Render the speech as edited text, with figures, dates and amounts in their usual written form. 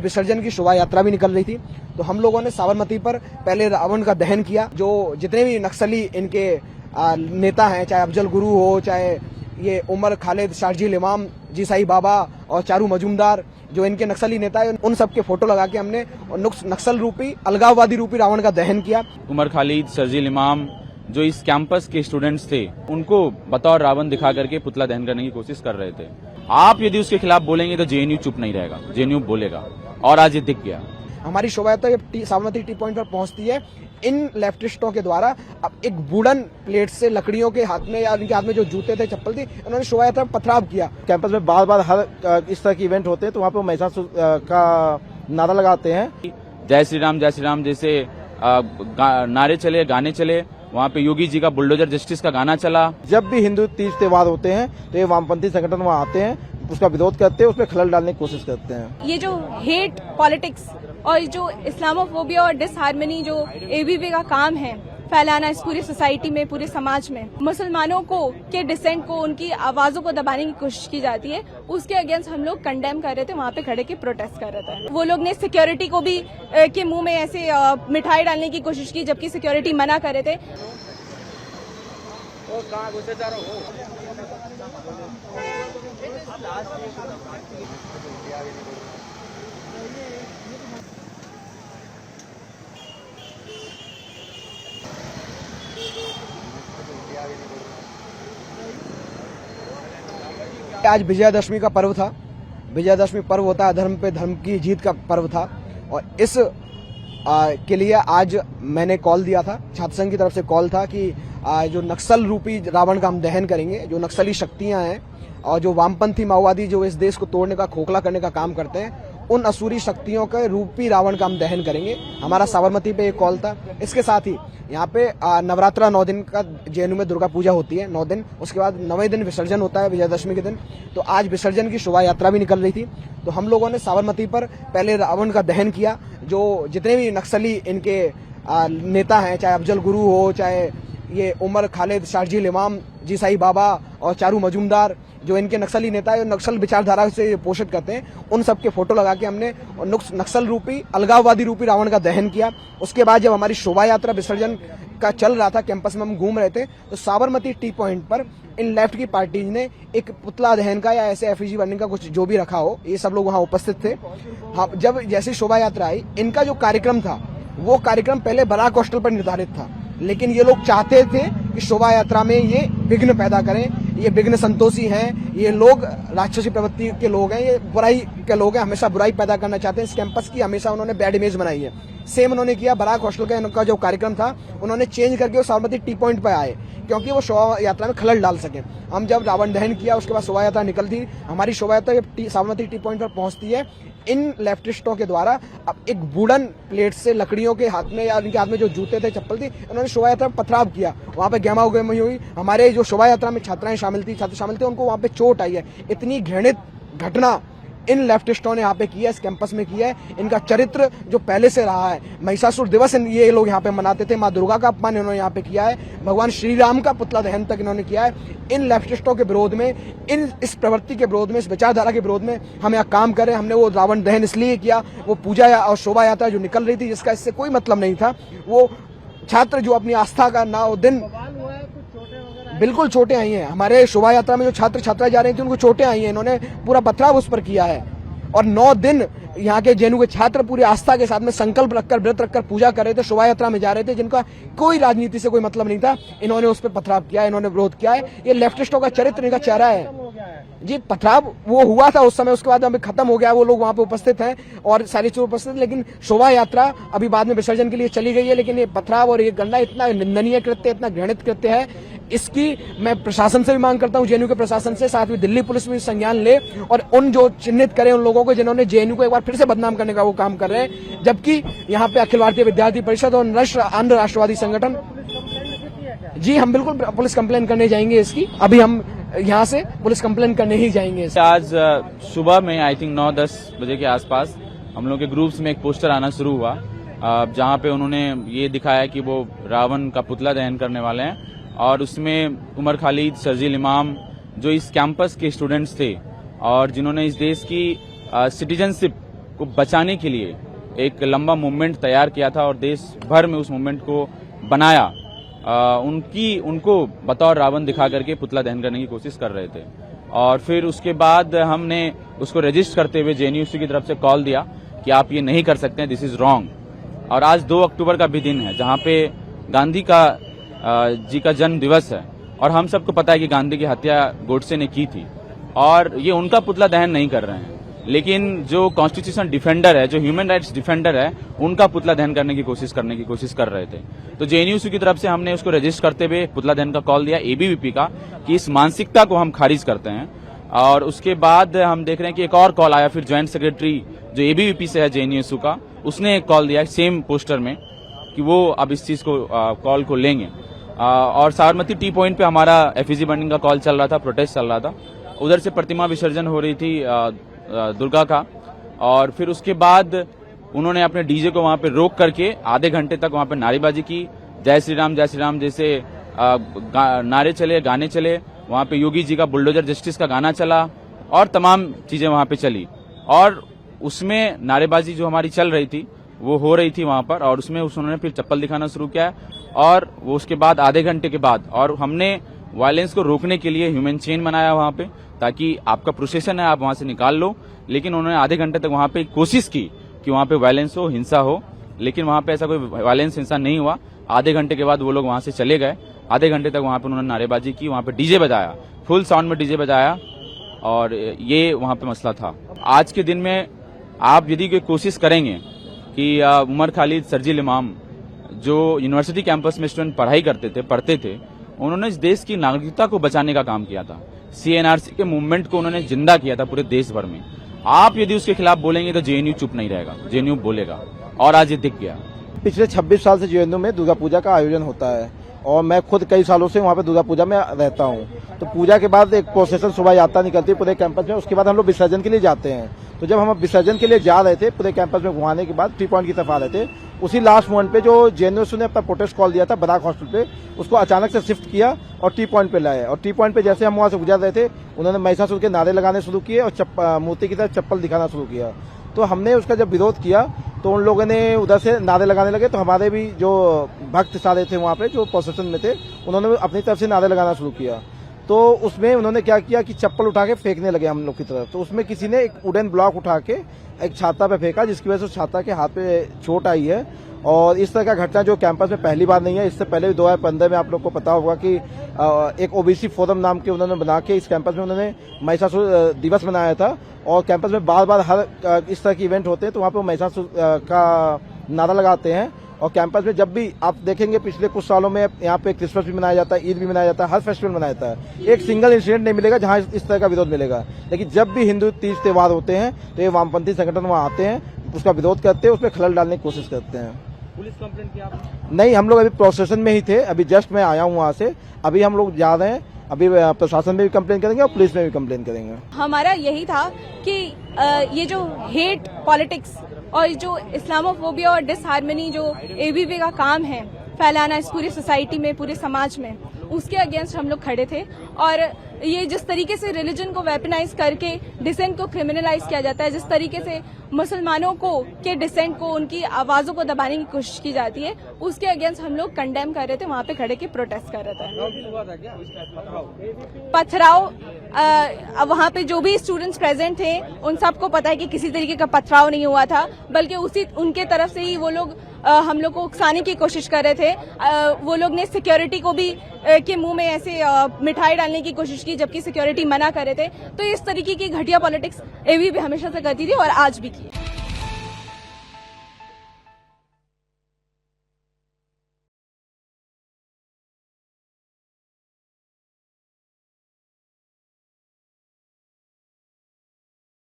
विसर्जन की शोभा यात्रा भी निकल रही थी, तो हम लोगों ने साबरमती पर पहले रावण का दहन किया। जो जितने भी नक्सली इनके नेता हैं, चाहे अफजल गुरु हो, चाहे ये उमर खालिद, शारजील इमाम, जी साई बाबा और चारू मजूमदार, जो इनके नक्सली नेता है, उन सब के फोटो लगा के हमने नक्सल रूपी, अलगाववादी रूपी रावण का दहन किया। उमर खालिद, शारजील इमाम जो इस कैंपस के स्टूडेंट्स थे, उनको बतौर रावण दिखा करके पुतला दहन करने की कोशिश कर रहे थे। आप यदि उसके खिलाफ बोलेंगे तो जेएनयू चुप नहीं रहेगा, जेएनयू बोलेगा, और आज ये दिख गया। हमारी शोभा यात्रा साबरमती टी पॉइंट पर पहुंचती है, इन लेफ्टिस्टों के द्वारा अब एक वुडन प्लेट से लकड़ियों के हाथ में या इनके हाथ में जो जूते थे, चप्पल थी, उन्होंने शोभा यात्रा पथराव किया। कैंपस में बार बार हर इस तरह के इवेंट होते हैं, तो वहाँ पे महिषासुर का नारा लगाते हैं। जय श्री राम जैसे नारे चले, गाने चले। वहाँ पे योगी जी का बुलडोजर जस्टिस का गाना चला। जब भी हिंदू तीज त्योहार होते हैं तो ये वामपंथी संगठन वहाँ आते हैं, उसका विरोध करते हैं, उसमें खलल डालने की कोशिश करते हैं। ये जो हेट पॉलिटिक्स और जो इस्लामोफोबिया और डिसहार्मनी जो एबीवी का काम है फैलाना इस पूरी सोसाइटी में, पूरे समाज में, मुसलमानों को के डिसेंट को, उनकी आवाजों को दबाने की कोशिश की जाती है, उसके अगेंस्ट हम लोग कंडेम कर रहे थे, वहाँ पे खड़े के प्रोटेस्ट कर रहे थे। वो लोग ने सिक्योरिटी को भी के मुंह में ऐसे मिठाई डालने की कोशिश की, जबकि सिक्योरिटी मना कर रहे थे। आज विजयादशमी का पर्व था। विजयादशमी पर्व होता है धर्म पे धर्म की जीत का पर्व था, और इस के लिए आज मैंने कॉल दिया था, छात्र संघ की तरफ से कॉल था कि जो नक्सल रूपी रावण का हम दहन करेंगे। जो नक्सली शक्तियां हैं और जो वामपंथी माओवादी जो इस देश को तोड़ने का, खोखला करने का काम करते हैं, उन असुरी शक्तियों के रूपी रावण का हम दहन करेंगे। हमारा साबरमती पे एक कॉल था। इसके साथ ही यहाँ पे नवरात्रा 9 दिन का जेएनयू में दुर्गा पूजा होती है, 9 दिन। उसके बाद 9वें दिन विसर्जन होता है विजयादशमी के दिन। तो आज विसर्जन की शोभा यात्रा भी निकल रही थी, तो हम लोगों ने साबरमती पर पहले रावण का दहन किया। जो जितने भी नक्सली इनके नेता हैं, चाहे अफजल गुरु हो, चाहे ये उमर खालिद, शारजील इमाम, जी साई बाबा और चारू मजूमदार, जो इनके नक्सली नेता है, नक्सल विचारधारा से पोषित करते हैं, उन सब के फोटो लगा के हमने नक्सल रूपी, अलगाववादी रूपी रावण का दहन किया। उसके बाद जब हमारी शोभा यात्रा विसर्जन का चल रहा था, कैंपस में हम घूम रहे थे, तो साबरमती टी पॉइंट पर इन लेफ्ट की पार्टीज ने एक पुतला दहन का या ऐसे एफईजी बर्निंग का कुछ जो भी रखा हो, ये सब लोग वहाँ उपस्थित थे। हाँ, जब जैसे शोभा यात्रा आई, इनका जो कार्यक्रम था वो कार्यक्रम पहले बराक हॉस्टल पर निर्धारित था, लेकिन ये लोग चाहते थे कि शोभा यात्रा में ये विघ्न पैदा करें। ये विघ्न संतोषी हैं, ये लोग राक्षसी प्रवृत्ति के लोग हैं, ये बुराई के लोग हैं, हमेशा बुराई पैदा करना चाहते हैं। इस कैंपस की हमेशा उन्होंने बैड इमेज बनाई है। सेम उन्होंने किया बराक हॉस्टल का इनका जो कार्यक्रम था, उन्होंने चेंज करके वो साबरमती टी पॉइंट पर आए, क्योंकि वो शोभा यात्रा में खलल डाल सके। हम जब रावण दहन किया, उसके बाद शोभा यात्रा निकलती, हमारी शोभा यात्रा साबरमती टी पॉइंट पर पहुंचती है, इन लेफ्टिस्टों के द्वारा अब एक वुडन प्लेट से लकड़ियों के हाथ में या इनके हाथ में जो जूते थे, चप्पल थी, उन्होंने शोभा यात्रा में पथराव किया। वहाँ पे गहमा गहमी हुई। हमारे जो शोभा यात्रा में छात्राएं शामिल थी, छात्र शामिल थे, उनको वहाँ पे चोट आई है। इतनी घृणित घटना इन लेफ्टिस्टों ने यहाँ पे किया, इस कैंपस में किया है। इनका चरित्र जो पहले से रहा है, महिषासुर दिवस ये लोग यहाँ पे मनाते थे, माँ दुर्गा का अपमान इन्होंने यहाँ पे किया है, भगवान श्री राम का पुतला दहन तक इन्होंने किया है। इन लेफ्टिस्टों के विरोध में, इस प्रवृत्ति के विरोध में, इस विचारधारा के विरोध में हम यहाँ काम करें। हमने वो रावण दहन इसलिए किया, वो पूजा और शोभा यात्रा जो निकल रही थी, जिसका इससे कोई मतलब नहीं था, वो छात्र जो अपनी आस्था का ना दिन, बिल्कुल चोटें आई हैं। हमारे शोभा यात्रा में जो छात्र छात्राएं जा रही थी, उनको चोटें आई हैं। इन्होंने पूरा पथराव उस पर किया है, और 9 दिन यहाँ के जेएनयू के छात्र पूरी आस्था के साथ में संकल्प रखकर, व्रत रखकर पूजा कर रहे थे, शोभा यात्रा में जा रहे थे, जिनका कोई राजनीति से कोई मतलब नहीं था। इन्होंने उस पर पथराव किया, इन्होंने विरोध किया है। ये लेफ्टिस्टों का चरित्र, इनका चेहरा है जी। पथराव वो हुआ था उस समय, उसके बाद अभी खत्म हो गया। वो लोग वहाँ पे उपस्थित हैं और सारी चीजें उपस्थित, लेकिन शोभा यात्रा अभी बाद में विसर्जन के लिए चली गई है। लेकिन ये पथराव और ये गंदा, इतना निंदनीय कृत्य, इतना घृणित कृत्य है, इसकी मैं प्रशासन से भी मांग करता हूं, जेएनयू के प्रशासन से, साथ में दिल्ली पुलिस भी संज्ञान ले और उन जो चिन्हित करें उन लोगों को जिन्होंने जेएनयू को एक बार फिर से बदनाम करने का वो काम कर रहे हैं। जबकि यहाँ पे अखिल भारतीय विद्यार्थी परिषद और अन्य राष्ट्रवादी संगठन, जी हम बिल्कुल पुलिस कंप्लेन करने जाएंगे इसकी। अभी हम यहाँ से पुलिस कंप्लेन करने ही जाएंगे। आज सुबह में आई थिंक 9-10 बजे के आसपास हम लोग के ग्रुप्स में एक पोस्टर आना शुरू हुआ, जहाँ पे उन्होंने ये दिखाया कि वो रावण का पुतला दहन करने वाले हैं, और उसमें उमर खालिद, शारजील इमाम जो इस कैंपस के स्टूडेंट्स थे और जिन्होंने इस देश की सिटीजनशिप को बचाने के लिए एक लंबा मूवमेंट तैयार किया था और देश भर में उस मूवमेंट को बनाया। उनको बतौर रावण दिखा करके पुतला दहन करने की कोशिश कर रहे थे और फिर उसके बाद हमने उसको रजिस्ट करते हुए जेएनयू की तरफ से कॉल दिया कि आप ये नहीं कर सकते हैं, दिस इज रॉन्ग। और आज 2 अक्टूबर का भी दिन है जहां पे गांधी जी का जन्म दिवस है और हम सबको पता है कि गांधी की हत्या गोडसे ने की थी और ये उनका पुतला दहन नहीं कर रहे हैं, लेकिन जो कॉन्स्टिट्यूशन डिफेंडर है, जो ह्यूमन राइट्स डिफेंडर है, उनका पुतला दहन करने की कोशिश कर रहे थे। तो जेएनयू की तरफ से हमने उसको रजिस्ट करते हुए पुतला दहन का कॉल दिया एबीवीपी का कि इस मानसिकता को हम खारिज करते हैं। और उसके बाद हम देख रहे हैं कि एक और कॉल आया, फिर ज्वाइंट सेक्रेटरी जो एबीवीपी से है जेएनयू का, उसने एक कॉल दिया सेम पोस्टर में कि वो अब इस चीज को कॉल को लेंगे। और साबरमती टी पॉइंट पे हमारा एफईजी बर्निंग का कॉल चल रहा था, प्रोटेस्ट चल रहा था, उधर से प्रतिमा विसर्जन हो रही थी दुर्गा का और फिर उसके बाद उन्होंने अपने डीजे को वहां पे रोक करके आधे घंटे तक वहां पे नारेबाजी की, जय श्री राम जैसे नारे चले, गाने चले, वहां पे योगी जी का बुलडोजर जस्टिस का गाना चला और तमाम चीजें वहां पे चली और उसमें नारेबाजी जो हमारी चल रही थी वो हो रही थी वहां पर और उसमें उन्होंने फिर चप्पल दिखाना शुरू किया और वो उसके बाद आधे घंटे के बाद और हमने वायलेंस को रोकने के लिए ह्यूमन चेन बनाया वहां पे ताकि आपका प्रोसेशन है आप वहां से निकाल लो, लेकिन उन्होंने आधे घंटे तक वहां पे कोशिश की कि वहां पे वायलेंस हो, हिंसा हो, लेकिन वहां पे ऐसा कोई वायलेंस हिंसा नहीं हुआ। आधे घंटे के बाद वो लोग वहां से चले गए। आधे घंटे तक वहां पे उन्होंने नारेबाजी की, वहां पे डीजे बजाया, फुल साउंड में डीजे बजाया और ये वहां पे मसला था। आज के दिन में आप यदि कोई कोशिश करेंगे कि उमर खालिद, सरजील इमाम जो यूनिवर्सिटी कैंपस में स्टूडेंट पढ़ते थे, उन्होंने इस देश की नागरिकता को बचाने का काम किया था। सीएनआरसी के मूवमेंट को उन्होंने जिंदा किया था पूरे देश भर में। आप यदि उसके खिलाफ बोलेंगे तो जेएनयू चुप नहीं रहेगा, जेएनयू बोलेगा और आज ये दिख गया। पिछले 26 साल से जेएनयू में दुर्गा पूजा का आयोजन होता है और मैं खुद कई सालों से वहाँ पे दुर्गा पूजा में रहता हूँ। तो पूजा के बाद एक प्रोसेशन शोभा यात्रा निकलती है पूरे कैंपस में, उसके बाद हम लोग विसर्जन के लिए जाते हैं। तो जब हम विसर्जन के लिए जा रहे थे पूरे कैंपस में घुमाने के बाद टी पॉइंट की तरफ आ रहे थे, उसी लास्ट मोमेंट पे जो जेएनयू ने अपना प्रोटेस्ट कॉल दिया था बराक हॉस्टल पे, उसको अचानक से शिफ्ट किया और टी पॉइंट पे लाए और टी पॉइंट पे जैसे हम वहां से गुजर रहे थे उन्होंने महिषासुर के नारे लगाने शुरू किए और मूर्ति की तरफ चप्पल दिखाना शुरू किया। तो हमने उसका जब विरोध किया तो उन लोगों ने उधर से नारे लगाने लगे, तो हमारे भी जो भक्त सारे थे वहां पे जो प्रोसेशन में थे उन्होंने अपनी तरफ से नारे लगाना शुरू किया। तो उसमें उन्होंने क्या किया कि चप्पल उठा के फेंकने लगे हम लोग की तरफ। तो उसमें किसी ने एक वुडन ब्लॉक उठा के एक छाता पे फेंका, जिसकी वजह से उस छाता के हाथ पे चोट आई है। और इस तरह का घटना जो कैंपस में पहली बार नहीं है, इससे पहले भी 2015 में आप लोग को पता होगा कि एक ओबीसी फोरम नाम के उन्होंने बना के इस कैंपस में उन्होंने महिषासुर दिवस मनाया था और कैंपस में बार बार हर इस तरह के इवेंट होते हैं तो वहाँ पे महिषासुर का नारा लगाते हैं। और कैंपस में जब भी आप देखेंगे पिछले कुछ सालों में यहाँ पे क्रिसमस भी मनाया जाता है, ईद भी मनाया जाता है, हर फेस्टिवल मनाया जाता है। एक सिंगल इंसिडेंट नहीं मिलेगा जहाँ इस तरह का विरोध मिलेगा। लेकिन जब भी हिंदू तीज त्योहार होते हैं तो ये वामपंथी संगठन वहाँ आते हैं, उसका विरोध करते हैं, उसमें खलल डालने की कोशिश करते हैं। पुलिस कंप्लेंट किया आपने? नहीं, हम लोग अभी प्रोसेशन में ही थे, अभी जस्ट मैं आया हूँ वहाँ से, अभी हम लोग जा रहे हैं, अभी प्रशासन में भी कंप्लेन करेंगे और पुलिस में भी कंप्लेन करेंगे। हमारा यही था कि ये जो हेट पॉलिटिक्स और जो इस्लामोफोबिया और डिसहार्मनी जो एबीवी का काम है फैलाना इस पूरी सोसाइटी में, पूरे समाज में, उसके अगेंस्ट हम लोग खड़े थे। और ये जिस तरीके से रिलीजन को वेपनाइज करके डिसेंट को क्रिमिनलाइज किया जाता है, जिस तरीके से मुसलमानों को के डिसेंट को, उनकी आवाजों को दबाने की कोशिश की जाती है, उसके अगेंस्ट हम लोग कंडेम कर रहे थे, वहां पे खड़े के प्रोटेस्ट कर रहे थे। पथराव वहां पे जो भी स्टूडेंट्स प्रेजेंट थे उन सबको पता है कि किसी तरीके का पथराव नहीं हुआ था, बल्कि उनके तरफ से ही वो लोग हम लोग को उकसाने की कोशिश कर रहे थे। वो लोग ने सिक्योरिटी को भी के मुंह में ऐसे मिठाई डालने की कोशिश की, जबकि सिक्योरिटी मना कर रहे थे। तो इस तरीके की घटिया पॉलिटिक्स एबीवी हमेशा से करती थी और आज भी की।